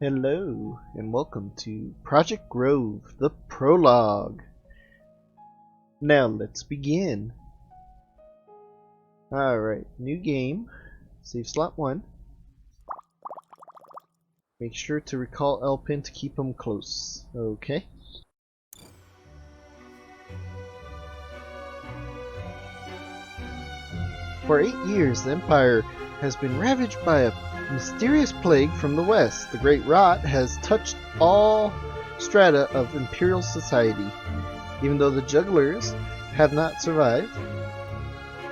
Hello, and welcome to Project Grove, the Prologue. Now let's begin. Alright, new game. Save slot 1. Make sure to recall L-Pin to keep him close. Okay. For 8 years, the Empire has been ravaged by a mysterious plague from the west. The Great Rot has touched all strata of Imperial society. Even though the jugglers have not survived,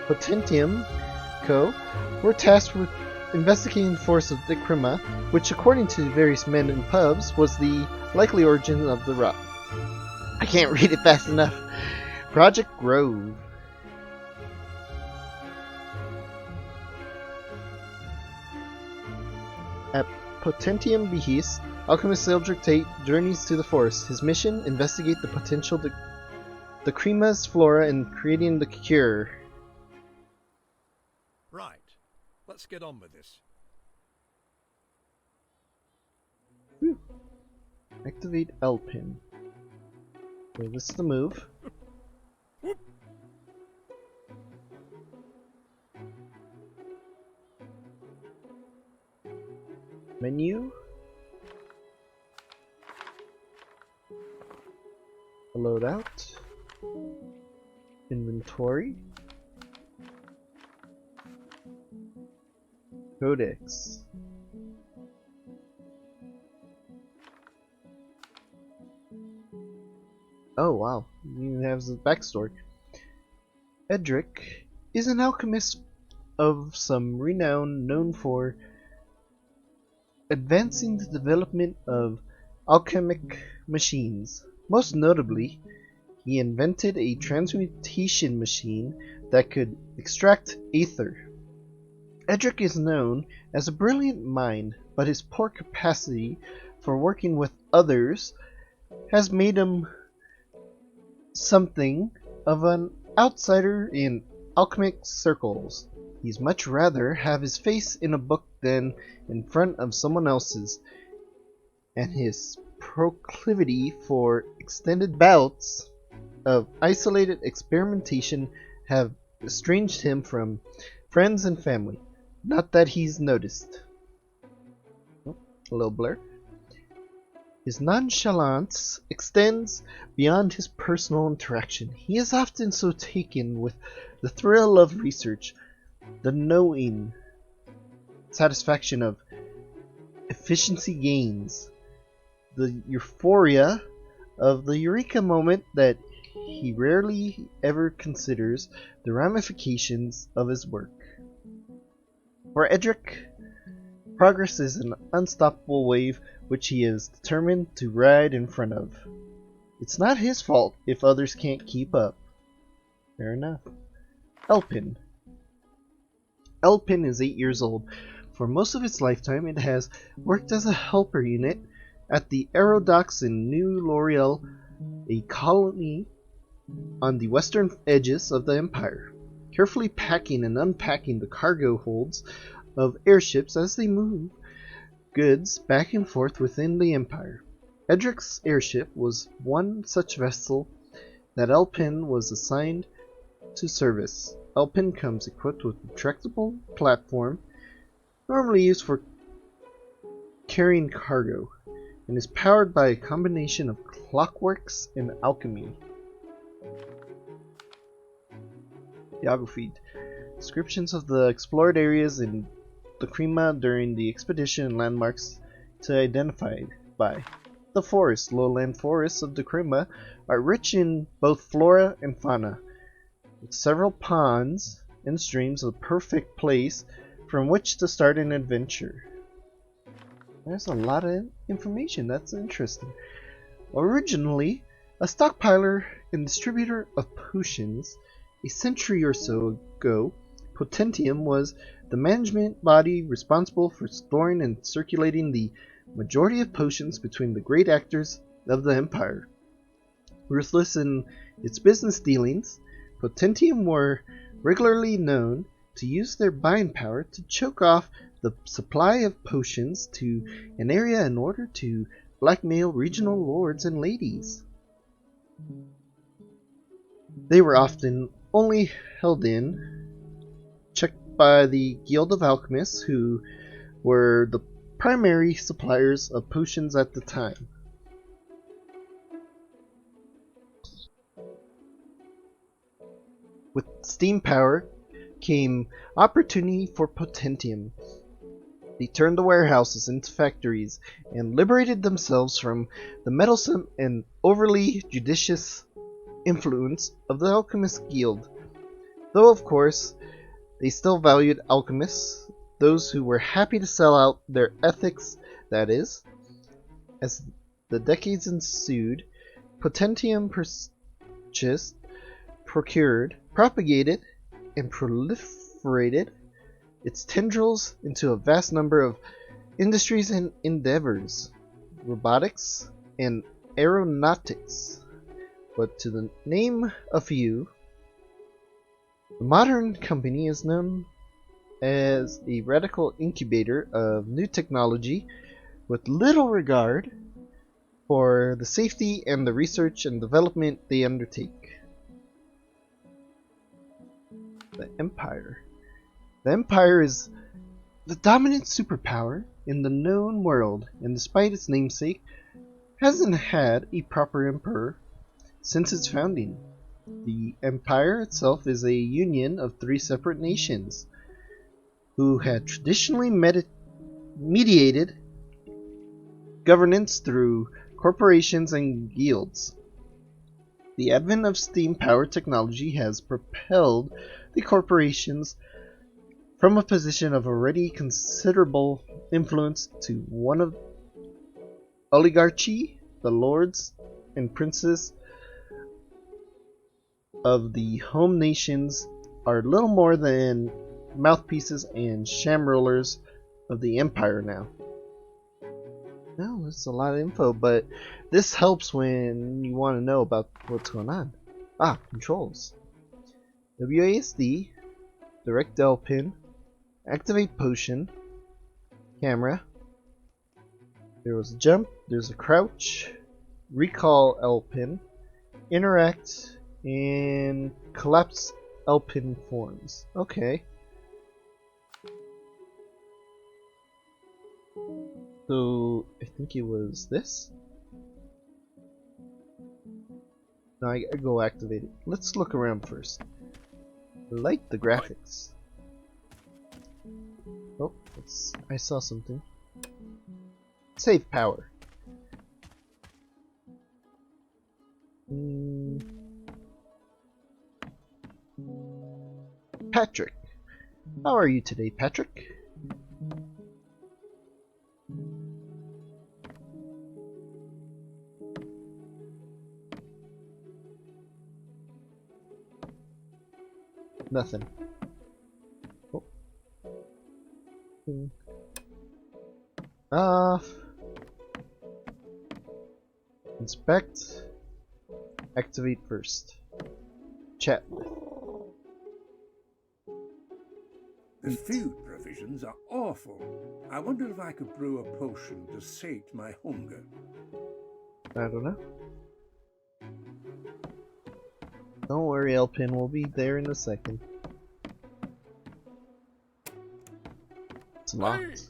Potentium Co. were tasked with investigating the force of the Crema, which according to various men in pubs was the likely origin of the rot. I can't read it fast enough. Project Grove. At Potentium Behest, alchemist Eldrick Tate journeys to the forest. His mission: investigate the potential the Crema's flora in creating the cure. Right. Let's get on with this. Whew. Activate L-Pin. Okay, this is the move. Menu. Loadout. Inventory. Codex. Oh wow, he even has a backstory. Edric is an alchemist of some renown, known for advancing the development of alchemic machines. Most notably, he invented a transmutation machine that could extract aether. Edric is known as a brilliant mind, but his poor capacity for working with others has made him something of an outsider in alchemic circles. He'd much rather have his face in a book than in front of someone else's, and his proclivity for extended bouts of isolated experimentation have estranged him from friends and family. Not that he's noticed. Oh, a little blur. His nonchalance extends beyond his personal interaction. He is often so taken with the thrill of research, the knowing satisfaction of efficiency gains, the euphoria of the eureka moment, that he rarely ever considers the ramifications of his work. For Edric, progress is an unstoppable wave which he is determined to ride in front of. It's not his fault if others can't keep up. Fair enough. L-Pin. L-Pin is 8 years old. For most of its lifetime, it has worked as a helper unit at the Aerodocks in New L'Oreal, a colony on the western edges of the Empire, carefully packing and unpacking the cargo holds of airships as they move goods back and forth within the Empire. Edric's airship was one such vessel that L-Pin was assigned to service. L-Pin comes equipped with a retractable platform, normally used for carrying cargo, and is powered by a combination of clockworks and alchemy. Geography. Descriptions of the explored areas in the Crema during the expedition and landmarks to identified by. The forests, lowland forests of the Crema, are rich in both flora and fauna, with several ponds and streams, a perfect place from which to start an adventure. There's a lot of information. That's interesting. Originally a stockpiler and distributor of potions, a century or so ago, Potentium was the management body responsible for storing and circulating the majority of potions between the great actors of the Empire. Ruthless in its business dealings, Potentium were regularly known to use their buying power to choke off the supply of potions to an area in order to blackmail regional lords and ladies. They were often only held in, checked by the Guild of Alchemists, who were the primary suppliers of potions at the time. With steam power came opportunity for potentium. They turned the warehouses into factories and liberated themselves from the meddlesome and overly judicious influence of the Alchemist Guild. Though, of course, they still valued alchemists, those who were happy to sell out their ethics, that is. As the decades ensued, potentium purchased, procured, propagated, and proliferated its tendrils into a vast number of industries and endeavors, robotics and aeronautics. But to the name a few, the modern company is known as a radical incubator of new technology with little regard for the safety and the research and development they undertake. The Empire. The Empire is the dominant superpower in the known world, and despite its namesake, hasn't had a proper emperor since its founding. The Empire itself is a union of 3 separate nations who had traditionally mediated governance through corporations and guilds. The advent of steam power technology has propelled the corporations from a position of already considerable influence to one of oligarchy. The lords and princes of the home nations are little more than mouthpieces and sham rulers of the empire now. Well, that's a lot of info, but this helps when you want to know about what's going on. Controls. WASD, direct L pin, activate potion, camera. There was a jump, there's a crouch, recall L pin, interact, and collapse L pin forms. Okay. So I think it was this. No, I gotta go activate it. Let's look around first. I like the graphics. Oh, I saw something. Save power. Patrick. How are you today, Patrick? Nothing. Oh. Off. Inspect. Activate first. Chat with. The food provisions are awful. I wonder if I could brew a potion to sate my hunger. I don't know. Don't worry, Elpin, we'll be there in a second. It's locked.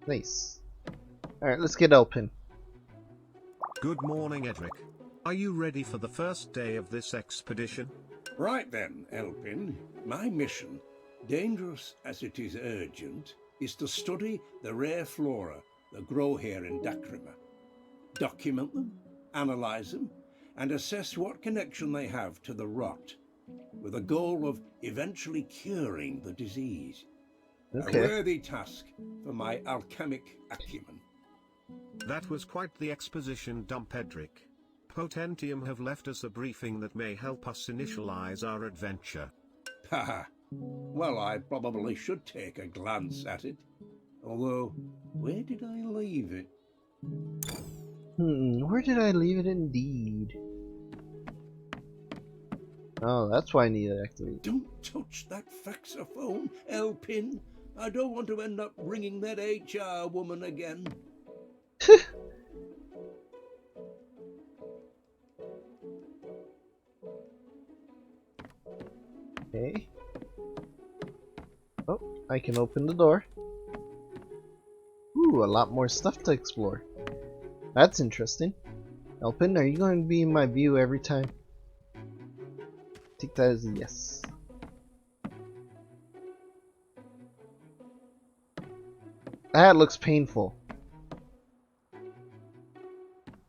Nice. Alright, let's get Elpin. Good morning, Edric. Are you ready for the first day of this expedition? Right then, Elpin. My mission, dangerous as it is urgent, is to study the rare flora that grow here in Dacrima. Document them, analyze them, and assess what connection they have to the rot, with a goal of eventually curing the disease. Okay. A worthy task for my alchemic acumen. That was quite the exposition dump, Edric. Potentium have left us a briefing that may help us initialize our adventure. Haha. Well, I probably should take a glance at it. Although, where did I leave it? Where did I leave it indeed? Oh, that's why I need to activate. Don't touch that faxophone, Elpin. I don't want to end up ringing that HR woman again. Okay. Oh, I can open the door. Ooh, a lot more stuff to explore. That's interesting. Elpin, are you going to be in my view every time? Take that as a yes. That looks painful.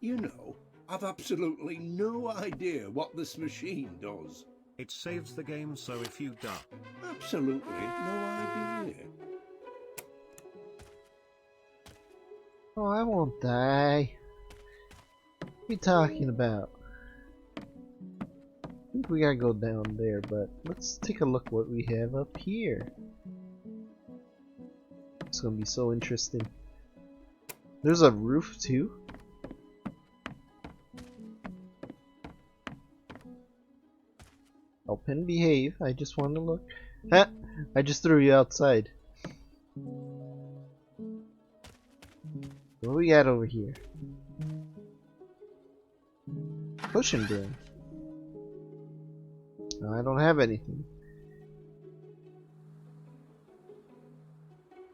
You know, I've absolutely no idea what this machine does. It saves the game, so if you die. Absolutely no idea. Oh, I won't die. What are you talking about? I think we gotta go down there, but let's take a look what we have up here. It's gonna be so interesting. There's a roof too. Elpin, behave. I just want to look. Ha! I just threw you outside. What we got over here? Potion broom. No, I don't have anything.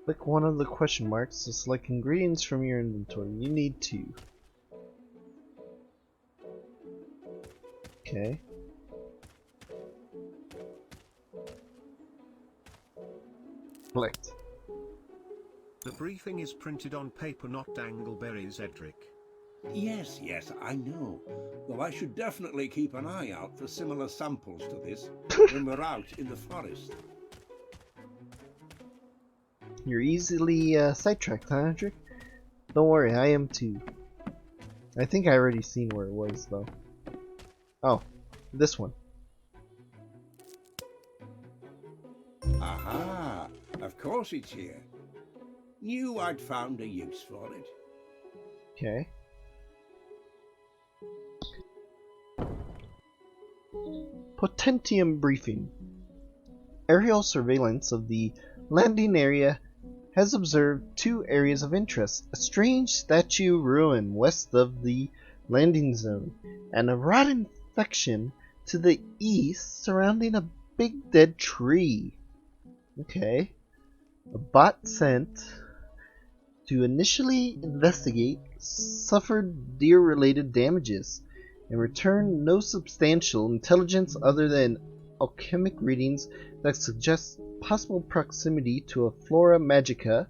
Click one of the question marks to select ingredients from your inventory. You need 2. Okay. Select. The briefing is printed on paper, not dangleberries, Edric. Yes, I know. Though I should definitely keep an eye out for similar samples to this when we're out in the forest. You're easily sidetracked, huh, Hendrik? Don't worry, I am too. I think I already seen where it was, though. Oh, this one. Aha! Of course it's here. Knew I'd found a use for it. Okay. Potentium briefing. Aerial surveillance of the landing area has observed 2 areas of interest: a strange statue ruin west of the landing zone, and a rot infection to the east surrounding a big dead tree. Okay. A bot sent to initially investigate suffered deer-related damages and returned no substantial intelligence other than alchemic readings that suggest possible proximity to a flora magica.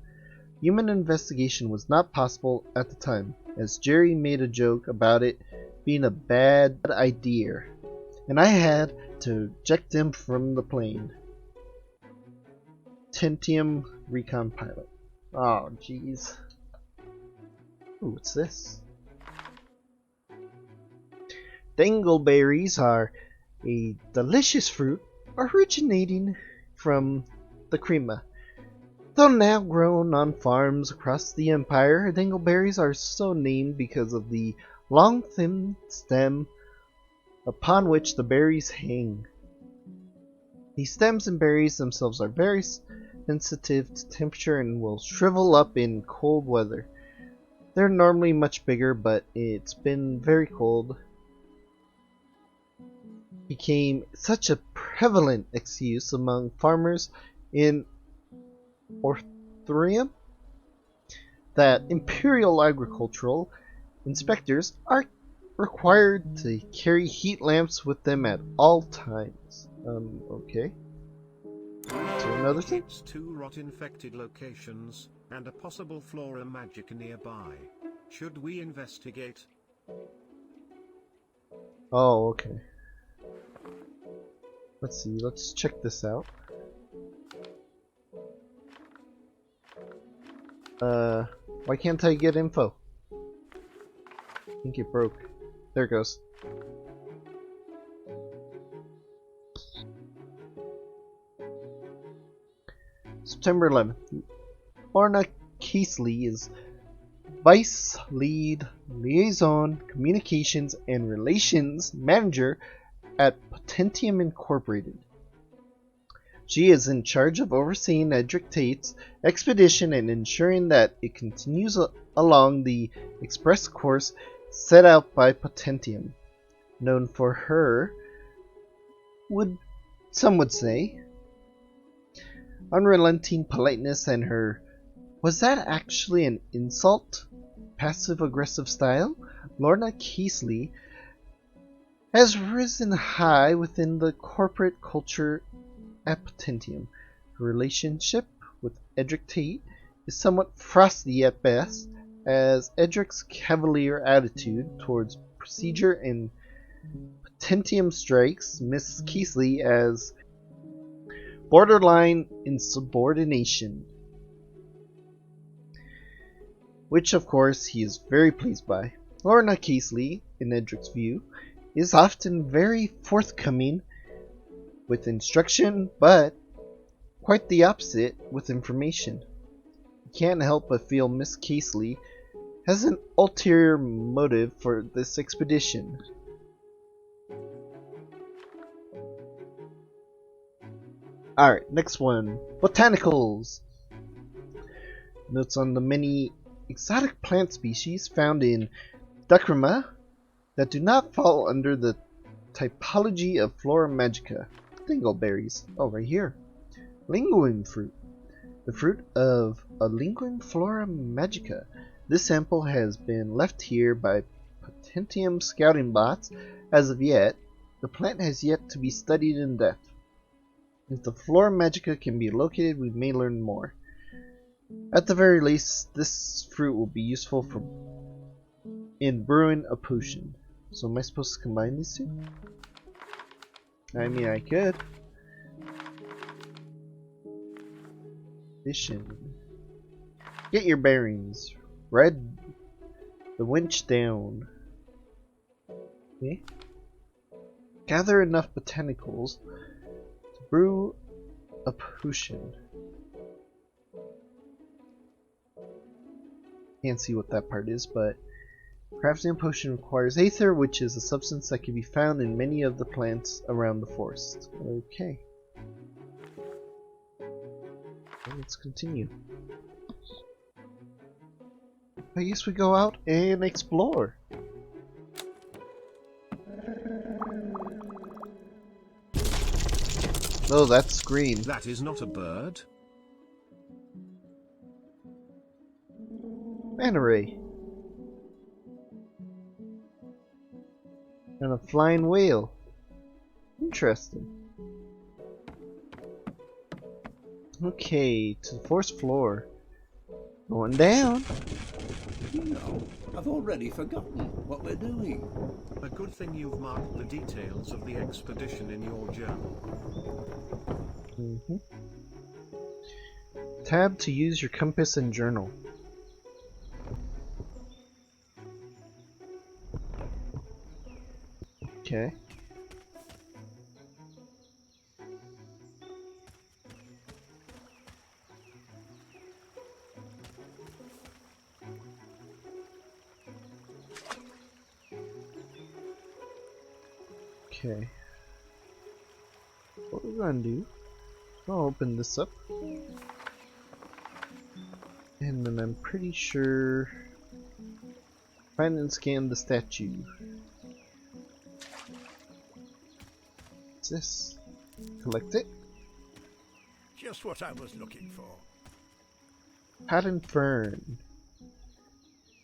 Human investigation was not possible at the time, as Jerry made a joke about it being a bad idea, and I had to eject him from the plane. Tentium recon pilot. Oh, jeez. Ooh, what's this? Dangleberries are a delicious fruit originating from the Crema. Though now grown on farms across the empire, dangleberries are so named because of the long thin stem upon which the berries hang. The stems and berries themselves are very sensitive to temperature and will shrivel up in cold weather. They're normally much bigger, but it's been very cold. Became such a prevalent excuse among farmers in Orthurium that imperial agricultural inspectors are required to carry heat lamps with them at all times. Okay. So another thing? It's 2 rot-infected locations, and a possible flora magica nearby. Should we investigate? Oh, okay. Let's see, let's check this out. Why can't I get info? I think it broke. There it goes. September 11th. Lorna Casely is Vice Lead Liaison Communications and Relations Manager at Potentium Incorporated. She is in charge of overseeing Edric Tate's expedition and ensuring that it continues along the express course set out by Potentium, known for her, some would say, unrelenting politeness and her, was that actually an insult? Passive-aggressive style. Lorna Keesley has risen high within the corporate culture at Potentium. Her relationship with Edric Tate is somewhat frosty at best, as Edric's cavalier attitude towards procedure and Potentium strikes Miss Keesley as borderline insubordination, which of course he is very pleased by. Lorna Keesley, in Edric's view, is often very forthcoming with instruction, but quite the opposite with information. You can't help but feel Miss Keesley has an ulterior motive for this expedition. Alright, next one. Botanicals. Notes on the many exotic plant species found in Dacrima that do not fall under the typology of Flora Magica. Dingleberries. Oh, right here. Linguine fruit. The fruit of a linguine Flora Magica. This sample has been left here by Potentium scouting bots. As of yet, the plant has yet to be studied in depth. If the Flora Magica can be located, we may learn more. At the very least, this fruit will be useful in brewing a potion. So am I supposed to combine these two? I mean, I could. Vision. Get your bearings. Red the winch down. Okay. Gather enough botanicals to brew a potion. Can't see what that part is, but crafting a potion requires aether, which is a substance that can be found in many of the plants around the forest. Okay. Let's continue. I guess we go out and explore. Oh, that's green. That is not a bird. Manta ray. And a flying whale. Interesting. Okay, to the forest floor. Going down. You know, I've already forgotten what we're doing. A good thing you've marked the details of the expedition in your journal. Tab to use your compass and journal. Okay. Okay. What we're gonna do, I'll open this up. And then I'm pretty sure find and scan the statue. What's this? Collect it. Just what I was looking for. Pattern fern.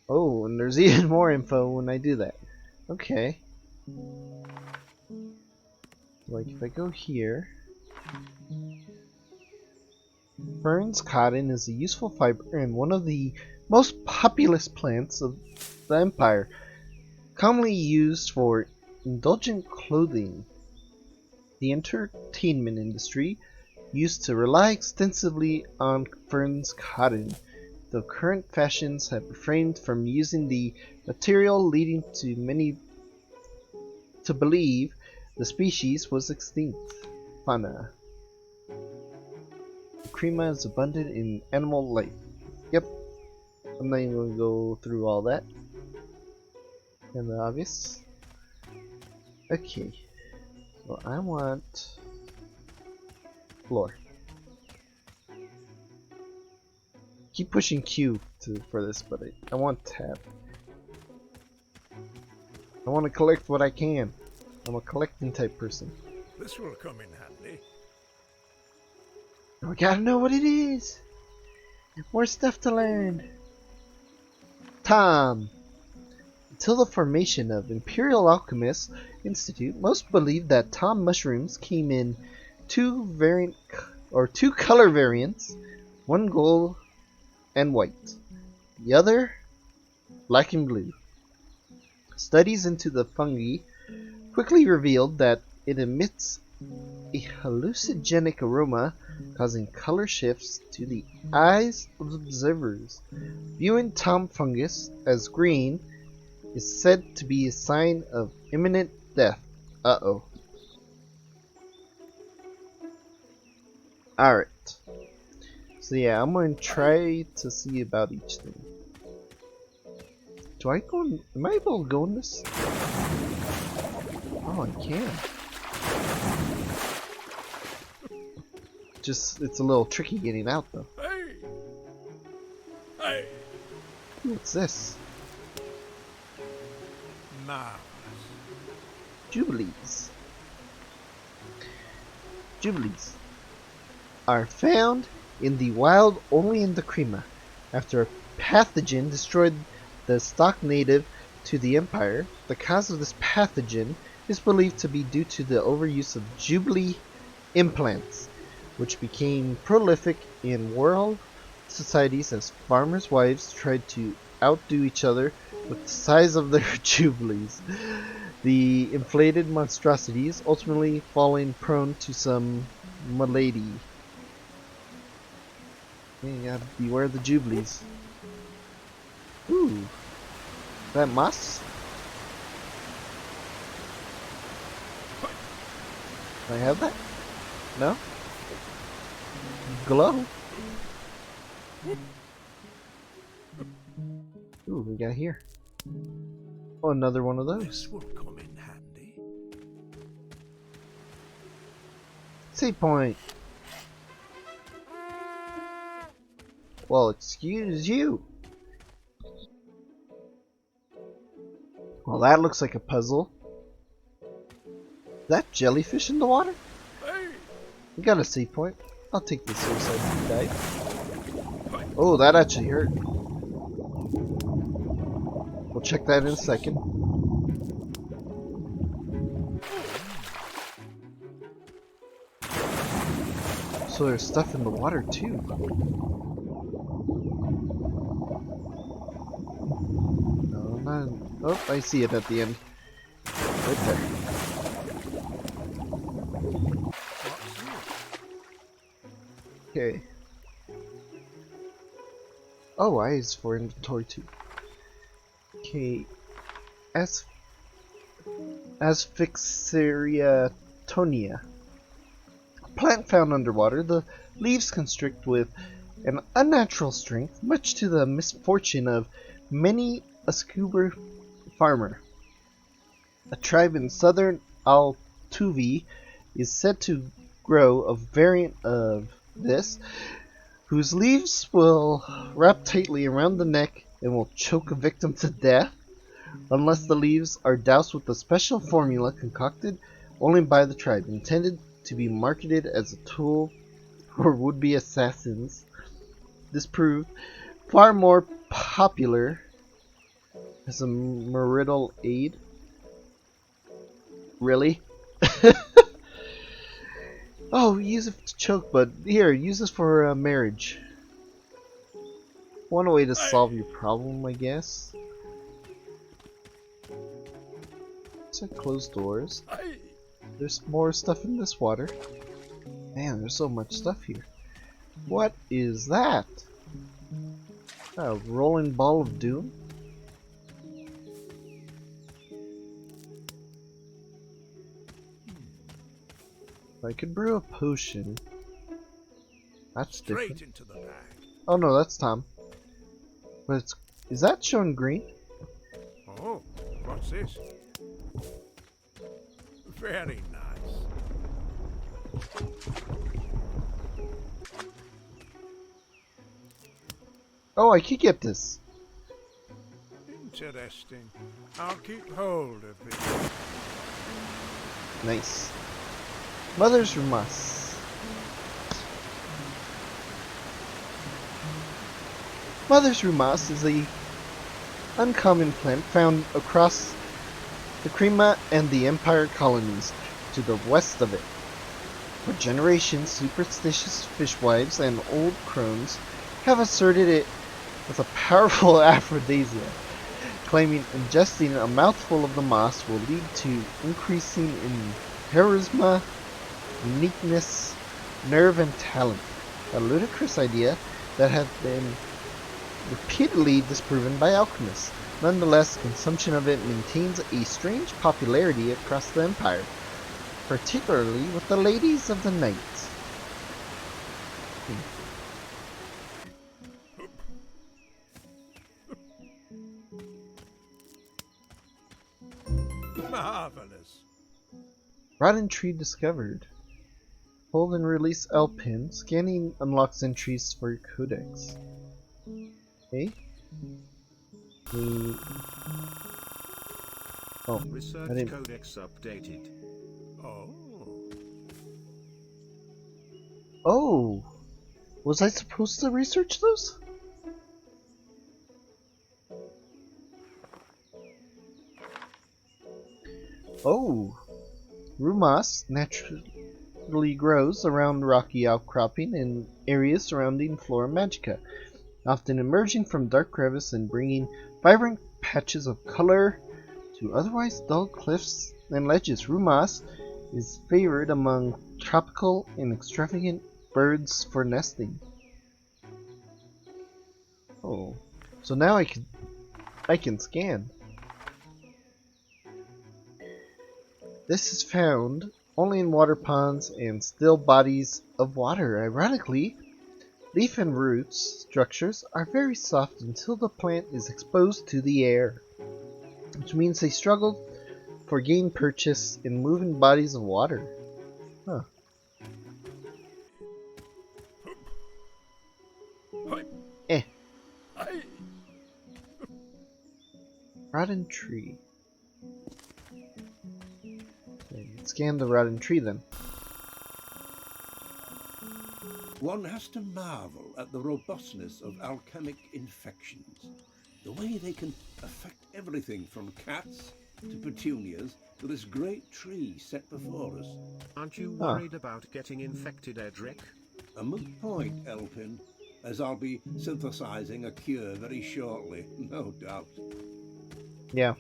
Oh, and there's even more info when I do that. Okay. Like if I go here, Fern's cotton is a useful fiber and one of the most populous plants of the empire, commonly used for indulgent clothing. The entertainment industry used to rely extensively on Fern's cotton, though current fashions have refrained from using the material, leading to many to believe the species was extinct. Fauna. Crema is abundant in animal life. Yep. I'm not even going to go through all that. And the obvious. Okay. So I want floor. Keep pushing Q for this, but I want tab. I want to collect what I can. I'm a collecting type person. This will come in handy. We gotta know what it is. More stuff to learn. Tom. Until the formation of Imperial Alchemist Institute, most believed that Tom mushrooms came in two color variants, one gold and white, the other black and blue. Studies into the fungi quickly revealed that it emits a hallucinogenic aroma, causing color shifts to the eyes of observers. Viewing Tom fungus as green is said to be a sign of imminent death. Uh-oh. Alright. So yeah, I'm going to try to see about each thing. Do I go in, am I able to go in this? Oh, I can. Just, it's a little tricky getting out though. Hey! Hey! What's this? Marvelous. Jubilees. Jubilees are found in the wild only in Dakrima. After a pathogen destroyed the stock native to the Empire, the cause of this pathogen is believed to be due to the overuse of Jubilee implants, which became prolific in world societies as farmers' wives tried to outdo each other with the size of their jubilees. The inflated monstrosities ultimately falling prone to some malady. You gotta beware the jubilees. Ooh. Is that moss? Can I have that? No? Glow? Ooh, we got here. Oh, another one of those. This will come in handy. Save point. Well, excuse you. Well, that looks like a puzzle. Is that jellyfish in the water? Hey! We got a save point. I'll take the suicide dive. Oh, that actually hurt. We'll check that in a second. So there's stuff in the water too. No, not. Oh, I see it at the end. Right there. Okay. Oh, I is for inventory too. Okay. Asphyxeria plant found underwater. The leaves constrict with an unnatural strength, much to the misfortune of many a scuba farmer. A tribe in southern Altuve is said to grow a variant of this, whose leaves will wrap tightly around the neck and will choke a victim to death unless the leaves are doused with a special formula concocted only by the tribe, intended to be marketed as a tool for would-be assassins. This proved far more popular as a marital aid. Really? Oh, use it to choke, but here, use this for marriage. One way to solve your problem, I guess. So close doors. There's more stuff in this water. Man, there's so much stuff here. What is that? A rolling ball of doom? I could brew a potion. That's different. Straight into the bag. Oh no, that's Tom. But it's, is that showing green? Oh, what's this? Very nice. Oh, I could get this. Interesting. I'll keep hold of it. Nice. Mother's Rumas. Mother's Rumas is a uncommon plant found across the Crema and the Empire colonies to the west of it. For generations, superstitious fishwives and old crones have asserted it as a powerful aphrodisiac, claiming ingesting a mouthful of the moss will lead to increasing in charisma, uniqueness, nerve, and talent. A ludicrous idea that has been repeatedly disproven by alchemists. Nonetheless, consumption of it maintains a strange popularity across the empire, particularly with the ladies of the night. Marvelous. Rotten tree discovered. Hold and release L pin. Scanning unlocks entries for your codex. Okay. Oh, I Research didn't. codex updated. Oh. Oh, was I supposed to research those? Oh, Rumas naturally grows around rocky outcropping in areas surrounding Flora Magica, often emerging from dark crevice and bringing vibrant patches of color to otherwise dull cliffs and ledges. Rumas is favored among tropical and extravagant birds for nesting. Oh, so now I can scan. This is found only in water ponds and still bodies of water. Ironically, leaf and roots structures are very soft until the plant is exposed to the air, which means they struggle for gain purchase in moving bodies of water. Huh. Eh. Rotten tree. Okay, scan the rotten tree then. One has to marvel at the robustness of alchemic infections. The way they can affect everything from cats to petunias to this great tree set before us. Aren't you worried about getting infected, Edric? A moot point, Elpin, as I'll be synthesizing a cure very shortly, no doubt. Yeah.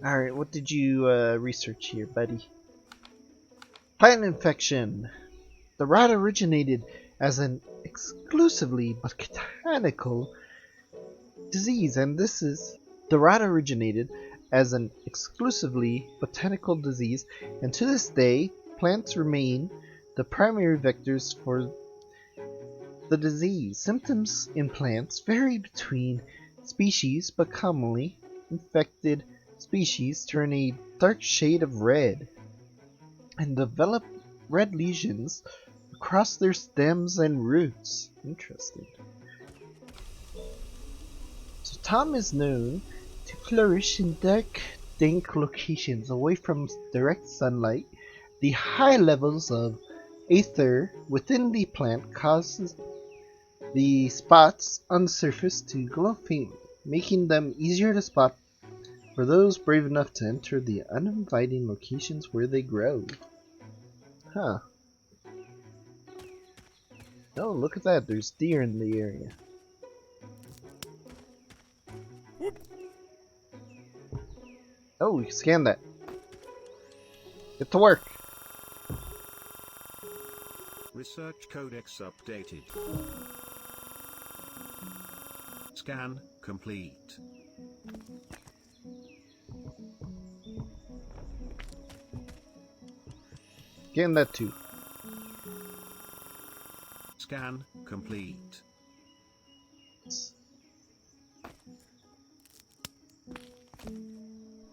Alright, what did you research here, buddy? Plant infection. The rot originated as an exclusively botanical disease, and this is the rot originated as an exclusively botanical disease, and to this day, plants remain the primary vectors for the disease. Symptoms in plants vary between species, but commonly infected species turn a dark shade of red and develop red lesions across their stems and roots. Interesting. So Tom is known to flourish in dark, dank locations away from direct sunlight. The high levels of aether within the plant causes the spots on the surface to glow faintly, making them easier to spot for those brave enough to enter the uninviting locations where they grow. Huh. Oh, look at that. There's deer in the area. Oh, we can scan that. Get to work. Research codex updated. Scan complete. Scan that too. Scan complete.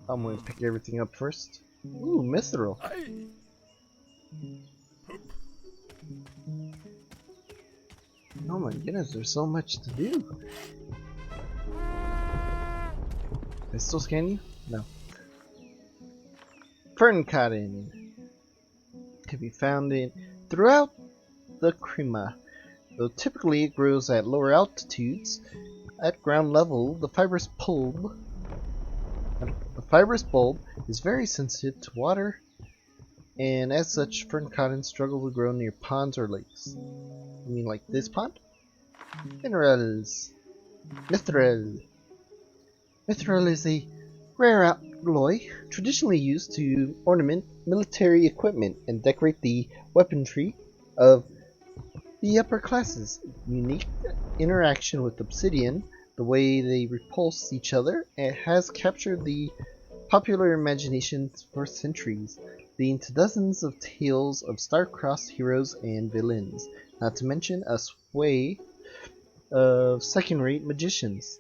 I'm going to pick everything up first. Ooh, mithril. Oh my goodness, there's so much to do. Can I still scan you? No. Fern cotton can be found throughout the Crema. Though typically it grows at lower altitudes, at ground level the fibrous bulb is very sensitive to water, and as such fern cotton struggle to grow near ponds or lakes. I mean like this pond? Minerals. Mithril. Mithril is a rare alloy traditionally used to ornament military equipment and decorate the weaponry of the upper classes. Unique interaction with obsidian, the way they repulse each other, has captured the popular imagination for centuries, leading to dozens of tales of star-crossed heroes and villains, not to mention a sway of second-rate magicians.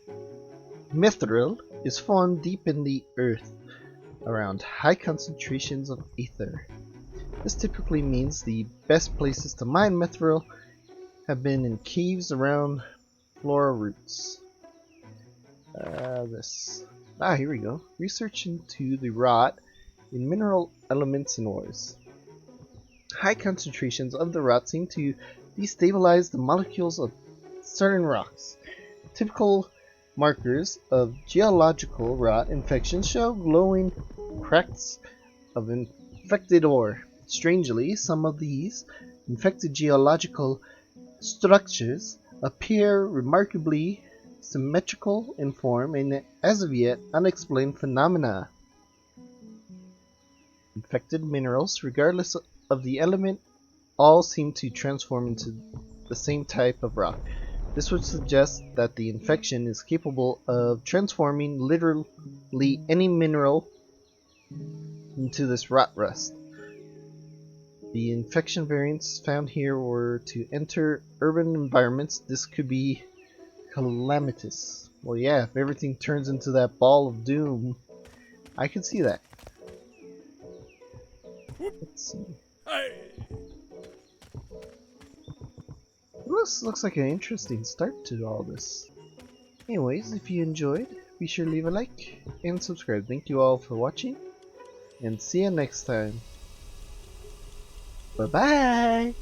Mithril is formed deep in the earth, around high concentrations of ether. This typically means the best places to mine mithril have been in caves around flora roots. Here we go. Research into the rot in mineral elements and ores. High concentrations of the rot seem to destabilize the molecules of certain rocks. Typical markers of geological rot infection show glowing cracks of infected ore. Strangely, some of these infected geological structures appear remarkably symmetrical in form and as of yet unexplained phenomena. Infected minerals, regardless of the element, all seem to transform into the same type of rock. This would suggest that the infection is capable of transforming literally any mineral into this rot rust. The infection variants found here were to enter urban environments. This could be calamitous. Well, yeah, if everything turns into that ball of doom, I could see that. Let's see. This looks like an interesting start to all this. Anyways, if you enjoyed, be sure to leave a like and subscribe. Thank you all for watching, and see you next time. Bye bye!